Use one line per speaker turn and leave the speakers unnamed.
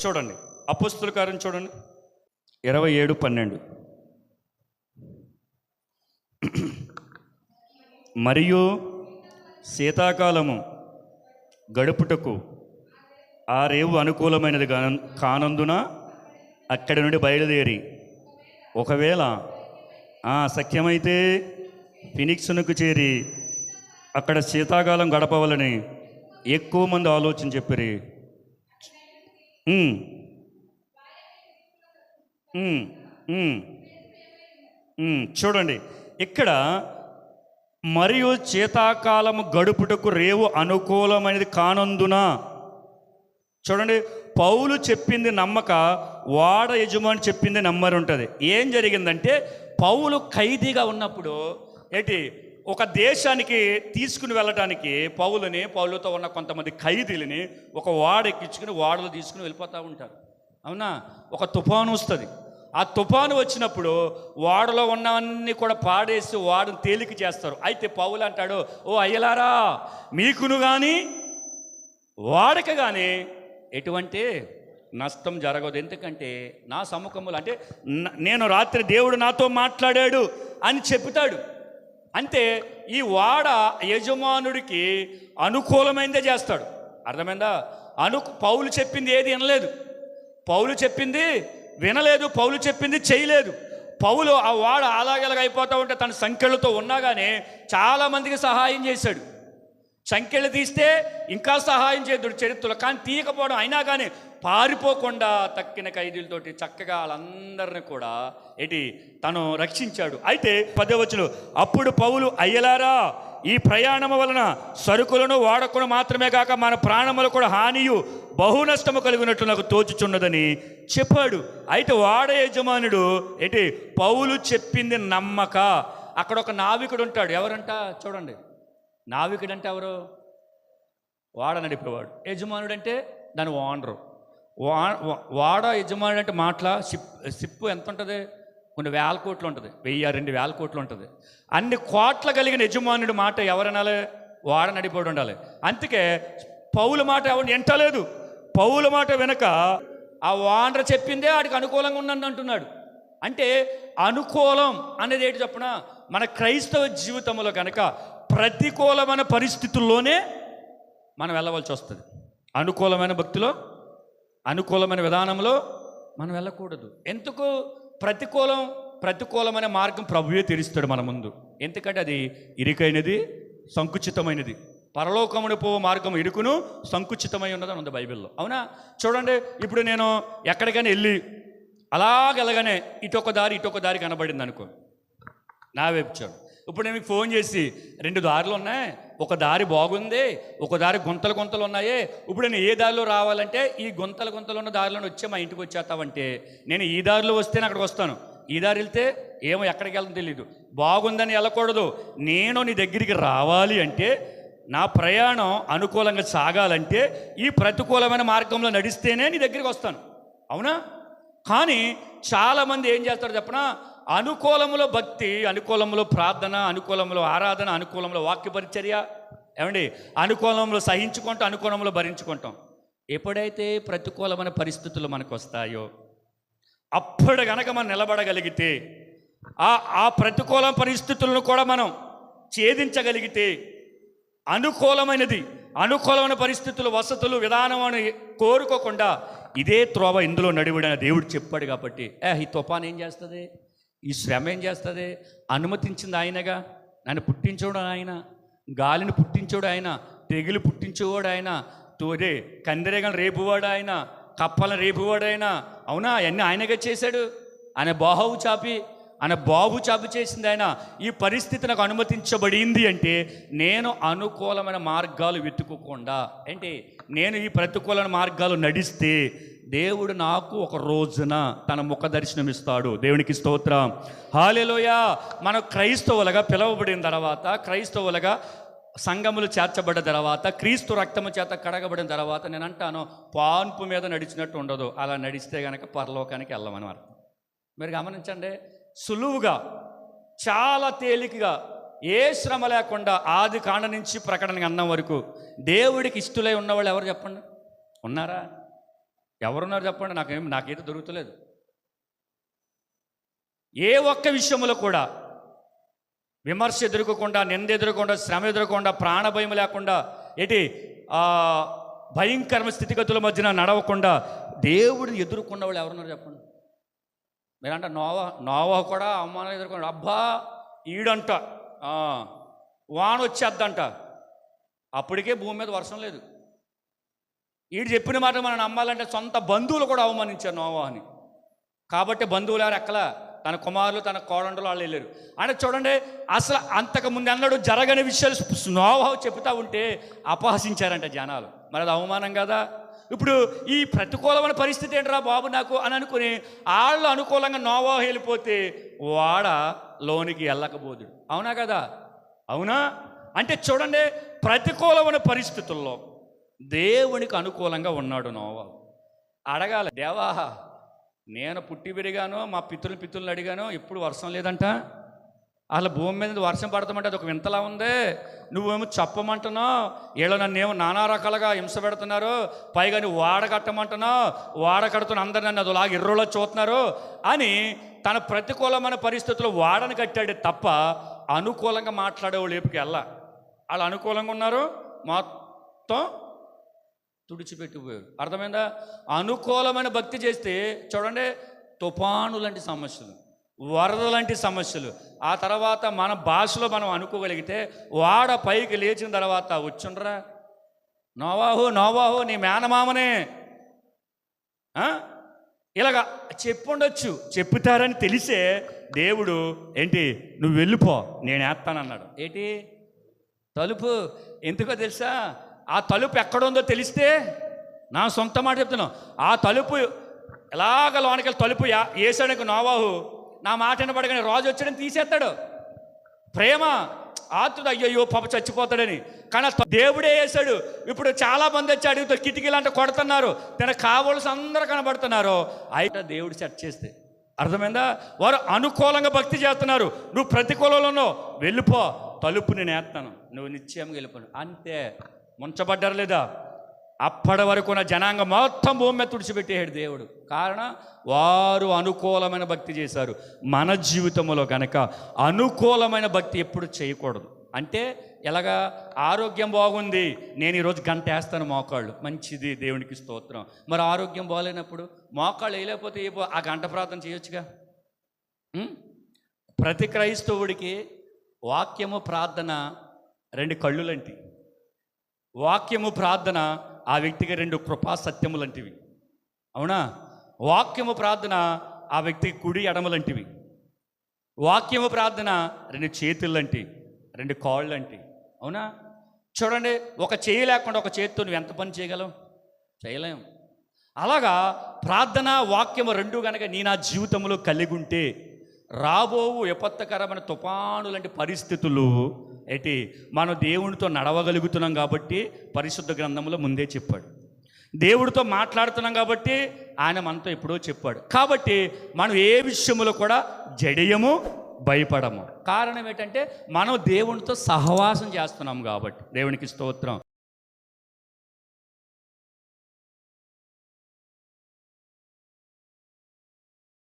చూడండి, అపోస్తలుల కార్యం చూడండి 27:12. మరియు శీతాకాలము గడుపుటకు ఆ రేవు అనుకూలమైనది కానందున అక్కడి నుండి బయలుదేరి ఒకవేళ సఖ్యమైతే ఫినిక్స్నుకు చేరి అక్కడ శీతాకాలం గడపవాలని ఎక్కువ మంది ఆలోచన చెప్పిరి. చూడండి ఇక్కడ, మరియు శీతాకాలము గడుపుటకు రేవు అనుకూలమైనది కానందున. చూడండి, పౌలు చెప్పింది నమ్మక వాడ యజమాని చెప్పింది నమ్మరు ఉంటుంది. ఏం జరిగిందంటే, పౌలు ఖైదీగా ఉన్నప్పుడు ఒక దేశానికి తీసుకుని వెళ్ళడానికి పౌలుతో ఉన్న కొంతమంది ఖైదీలని ఒక వాడ ఎక్కించుకుని వాడలో తీసుకుని వెళ్ళిపోతూ ఉంటారు. అవునా? ఒక తుఫాను వస్తుంది. ఆ తుఫాను వచ్చినప్పుడు వాడలో ఉన్నవన్నీ కూడా పాడేసి వాడను తేలిక చేస్తారు. అయితే పౌలు అంటాడు, ఓ అయ్యలారా, మీకును కానీ వాడక కానీ ఎటువంటి నష్టం జరగదు. ఎందుకంటే నా సముఖములు, అంటే నేను రాత్రి దేవుడు నాతో మాట్లాడాడు అని చెప్తాడు. అంటే ఈ వాడ యజమానుడికి అనుకూలమైనదే చేస్తాడు. అర్థమైందా? పౌలు చెప్పింది ఏది వినలేదు, పౌలు చెప్పింది వినలేదు, పౌలు చెప్పింది చేయలేదు. పౌలు ఆ వాడ అలాగెలాగ అయిపోతూ ఉంటే తన సంఖ్యలతో ఉన్నా కానీ చాలామందికి సహాయం చేశాడు. సంఖ్యలు తీస్తే ఇంకా సహాయం చేద్దుడు చరిత్రలో, కానీ తీయకపోవడం అయినా కానీ పారిపోకుండా తక్కిన ఖైదీలతోటి చక్కగా వాళ్ళందరినీ కూడా తను రక్షించాడు. అయితే 10వ వచనం, అప్పుడు పౌలు అయ్యలారా, ఈ ప్రయాణము వలన సరుకులను వాడకును మాత్రమే కాక మన ప్రాణములు కూడా హానియు బహు నష్టము కలిగినట్లు నాకు తోచుచున్నదని చెప్పాడు. అయితే వాడ యజమానుడు పౌలు చెప్పింది నమ్మక, అక్కడ ఒక నావికుడు ఉంటాడు. ఎవరంట చూడండి, నావికుడు అంటే ఎవరు? వాడ నడిపేవాడు. యజమానుడు అంటే దాని ఓనరు. వాడ యజమానుడు అంటే మాటల షిప్ ఎంత ఉంటుంది? కొన్ని వేల కోట్లు ఉంటుంది, 1000-2000 కోట్లు ఉంటుంది. అన్ని కోట్ల కలిగిన యజమానుడి మాట ఎవరనాలి? వాడ నడిపోడు ఉండాలి. అందుకే పౌలు మాట ఎవరిని ఎంటలేదు. పౌలు మాట వెనక ఆ ఓనర్ చెప్పిందే వాడికి అనుకూలంగా ఉందని అంటున్నాడు. అంటే అనుకూలం అనేది ఏంటి చెప్పిన, మన క్రైస్తవ జీవితంలో కనుక ప్రతికూలమైన పరిస్థితుల్లోనే మనం వెళ్ళవలసి వస్తుంది. అనుకూలమైన భక్తిలో, అనుకూలమైన విధానంలో మనం వెళ్ళకూడదు. ఎందుకు? ప్రతికూలమైన మార్గం ప్రభువే తెరుస్తాడు మన ముందు. ఎందుకంటే అది ఇరుకైనది, సంకుచితమైనది. పరలోకమును పోవు మార్గం ఇరుకును సంకుచితమై ఉన్నదని ఉంది బైబిల్లో. అవునా? చూడండి, ఇప్పుడు నేను ఎక్కడికైనా వెళ్ళి అలాగెలగానే ఇటొక దారి కనబడింది అనుకో, నా వైపు చూడు. ఇప్పుడు నేను మీకు ఫోన్ చేసి 2 దారులు ఉన్నాయి, ఒక దారి బాగుంది, ఒక దారి గుంతలు ఉన్నాయి, ఇప్పుడు నేను ఏ దారిలో రావాలంటే ఈ గుంతలు ఉన్న దారిలోనే వచ్చే మా ఇంటికి వచ్చేస్తావంటే, నేను ఈ దారిలో వస్తేనే అక్కడికి వస్తాను, ఈ దారి వెళ్తే ఏమో ఎక్కడికి వెళ్తాను తెలియదు. బాగుందని వెళ్ళకూడదు. నేను నీ దగ్గరికి రావాలి అంటే, నా ప్రయాణం అనుకూలంగా సాగాలంటే ఈ ప్రతికూలమైన మార్గంలో నడిస్తేనే నీ దగ్గరికి వస్తాను. అవునా? కానీ చాలామంది ఏం చేస్తారో చెప్పనా, అనుకూలములో భక్తి, అనుకూలంలో ప్రార్థన, అనుకూలంలో ఆరాధన, అనుకూలంలో వాక్య పరిచర్య, ఏమండి, అనుకూలంలో సహించుకుంటాం, అనుకూలంలో భరించుకుంటాం. ఎప్పుడైతే ప్రతికూలమైన పరిస్థితులు మనకు వస్తాయో అప్పుడు గనక మనం నిలబడగలిగితే, ఆ ప్రతికూల పరిస్థితులను కూడా మనం ఛేదించగలిగితే, అనుకూలమైన పరిస్థితులు, వసతులు, విధానం అని కోరుకోకుండా ఇదే త్రోవ ఇందులో నడివిడని దేవుడు చెప్పాడు. కాబట్టి ఈ తుఫాన్ ఏం చేస్తుంది, ఈ శ్రమ ఏం చేస్తుంది? అనుమతించింది ఆయనగా. నన్ను పుట్టించోడు ఆయన, గాలిని పుట్టించోడు ఆయన, తెగులు పుట్టించేవాడు ఆయన, కందిరేగలను రేపువాడు ఆయన, కప్పలను రేపువాడు ఆయన. అవునా? అవన్నీ ఆయనగా చేశాడు. ఆయన బాహు చాపి చేసింది ఆయన. ఈ పరిస్థితి నాకు అనుమతించబడింది అంటే నేను అనుకూలమైన మార్గాలు వెతుక్కోకుండా, నేను ఈ ప్రతికూలమైన మార్గాలు నడిస్తే దేవుడు నాకు ఒక రోజున తన ముఖ దర్శనం ఇస్తాడు. దేవునికి స్తోత్రం, హల్లెలూయా. మనం క్రైస్తవులుగా పిలువబడిన తర్వాత, క్రైస్తవులుగా సంఘములు చేర్చబడ్డ తర్వాత, క్రీస్తు రక్తము చేత కడగబడిన తర్వాత, నేను అంటాను పాన్పు మీద నడిచినట్టు ఉండదు. అలా నడిస్తే కనుక పరలోకానికి వెళ్ళమని అర్థం. మీరు గమనించండి, సులువుగా, చాలా తేలికగా, ఏ శ్రమ లేకుండా ఆది కాండ నుంచి ప్రకటన అన్నం వరకు దేవుడికి ఇష్టలై ఉన్నవాళ్ళు ఎవరు చెప్పండి? ఉన్నారా? ఎవరున్నారు చెప్పండి? నాకైతే దొరుకుతలేదు. ఏ ఒక్క విషయంలో కూడా విమర్శ ఎదుర్కోకుండా, నింద ఎదుర్కొకుండా, శ్రమ ఎదుర్కొకుండా, ప్రాణభయం లేకుండా, భయంకర స్థితిగతుల మధ్యన నడవకుండా దేవుడిని ఎదుర్కొన్న వాళ్ళు ఎవరున్నారు చెప్పండి? మీరంట నోవా కూడా అవమానం ఎదుర్కొన్నాడు. అబ్బా ఈడంట వాన వచ్చేద్దంట, అప్పటికే భూమి మీద వర్షం లేదు. ఈడు చెప్పిన మాట మనం నమ్మాలంటే సొంత బంధువులు కూడా అవమానించారు నోవాని. కాబట్టి బంధువులు ఎవరు ఎక్కలా, తన కుమారులు, తన కోడండలు వాళ్ళు వెళ్ళారు. అంటే చూడండి, అసలు అంతకుముందు అన్నాడు జరగని విషయాలు నోవాహు చెప్తా ఉంటే అపహసించారంట జనాలు. మరి అది అవమానం కదా. ఇప్పుడు ఈ ప్రతికూలమైన పరిస్థితి ఏంట్రా బాబు నాకు అని అనుకుని వాళ్ళు అనుకూలంగా నోవాహు వెళ్ళిపోతే వాడ లోనికి వెళ్ళకపోదుడు. అవునా కదా? అవునా? అంటే చూడండి, ప్రతికూలమైన పరిస్థితుల్లో దేవునికి అనుకూలంగా ఉన్నాడు నోవాహు. అడగాలి, దేవా నేను పుట్టి పెరిగాను, మా పితృలను అడిగాను, ఎప్పుడు వర్షం లేదంట. అసలు భూమి మీద వర్షం పడతామంటే అది ఒక వింతలా ఉంది. నువ్వేమో చెప్పమంటున్నావు, వీళ్ళు నన్నేమో నానా రకాలుగా హింస పెడుతున్నారు, పైగా నువ్వు వాడ కట్టమంటున్నావు, వాడ కడుతున్న అందరు నన్ను అదిలాగా ఎర్రలో చూస్తున్నారు అని తన ప్రతికూలమైన పరిస్థితుల్లో వాడని కట్టాడు తప్ప అనుకూలంగా మాట్లాడేవాళ్ళు లేపుకి వెళ్ళా. వాళ్ళు అనుకూలంగా ఉన్నారు, మొత్తం తుడిచిపెట్టిపోయారు. అర్థమైందా? అనుకూలమైన భక్తి చేస్తే చూడండి, తుఫాను లాంటి సమస్యలు, వరద లాంటి సమస్యలు, ఆ తర్వాత మన భాషలో మనం అనుకోగలిగితే వాడ పైకి లేచిన తర్వాత వచ్చుండ్రా నోవాహు నీ మేనమామనే ఇలాగా చెప్పుండొచ్చు. చెప్పుతారని తెలిసే దేవుడు నువ్వు వెళ్ళిపో నేను వేస్తానన్నాడు. తలుపు ఎందుకో తెలుసా? ఆ తలుపు ఎక్కడుందో తెలిస్తే, నా సొంత మాట చెప్తున్నాను, ఆ తలుపు ఎలాగ లోనకెళ్ళి తలుపు వేసాడు నోవాహు, నా మాట వినపడగానే రాజు వచ్చాడని తీసేస్తాడు. ప్రేమ ఆతుడు, అయ్యో పాప చచ్చిపోతాడని. కానీ దేవుడే వేశాడు. ఇప్పుడు చాలామంది వచ్చి అడుగుతారు, కిటికీలు అంటే కొడుతున్నారు, తనకు కావాల్సి అందరూ కనబడుతున్నారు. అయితే దేవుడు సెట్ చేస్తే అర్థమైందా? వారు అనుకూలంగా భక్తి చేస్తున్నారు, నువ్వు ప్రతికూలంలో వెళ్ళిపో, తలుపు నేను వేస్తాను, నువ్వు నిశ్చయంగా వెళ్ళిపోను అంతే. ముంచబడ్డారు లేదా? అప్పటి వరకు ఉన్న జనాంగం మొత్తం భూమి మీద తుడిచిపెట్టేయాడు దేవుడు. కారణం, వారు అనుకూలమైన భక్తి చేశారు. మన జీవితంలో కనుక అనుకూలమైన భక్తి ఎప్పుడు చేయకూడదు. అంటే ఎలాగా? ఆరోగ్యం బాగుంది, నేను ఈరోజు గంట వేస్తాను మోకాళ్ళు, మంచిది, దేవునికి స్తోత్రం. మరి ఆరోగ్యం బాగాలేనప్పుడు మోకాళ్ళు వేయలేకపోతే ఆ గంట ప్రార్థన చేయొచ్చుగా. ప్రతి క్రైస్తవుడికి వాక్యము ప్రార్థన రెండు కళ్ళు లాంటివి. వాక్యము ప్రార్థన ఆ వ్యక్తికి రెండు కృపా సత్యము లాంటివి. అవునా? వాక్యము ప్రార్థన ఆ వ్యక్తికి కుడి ఎడమ లాంటివి. వాక్యము ప్రార్థన రెండు చేతులు లాంటివి, రెండు కాళ్ళు లాంటివి. అవునా? చూడండి, ఒక చేయి లేకుండా ఒక చేతితో నువ్వు ఎంత పని చేయగలవు? చేయలేం. అలాగా ప్రార్థన వాక్యము రెండు కనుక నా జీవితంలో కలిగి ఉంటే రాబోవు విపత్కరమైన తుఫాను లాంటి పరిస్థితులు మనం దేవునితో నడవగలుగుతున్నాం. కాబట్టి పరిశుద్ధ గ్రంథంలో ముందే చెప్పాడు. దేవుడితో మాట్లాడుతున్నాం కాబట్టి ఆయన మనతో ఎప్పుడో చెప్పాడు. కాబట్టి మనం ఏ విషయంలో కూడా జడియము, భయపడము. కారణం ఏంటంటే మనం దేవునితో సహవాసం చేస్తున్నాం కాబట్టి. దేవునికి స్తోత్రం.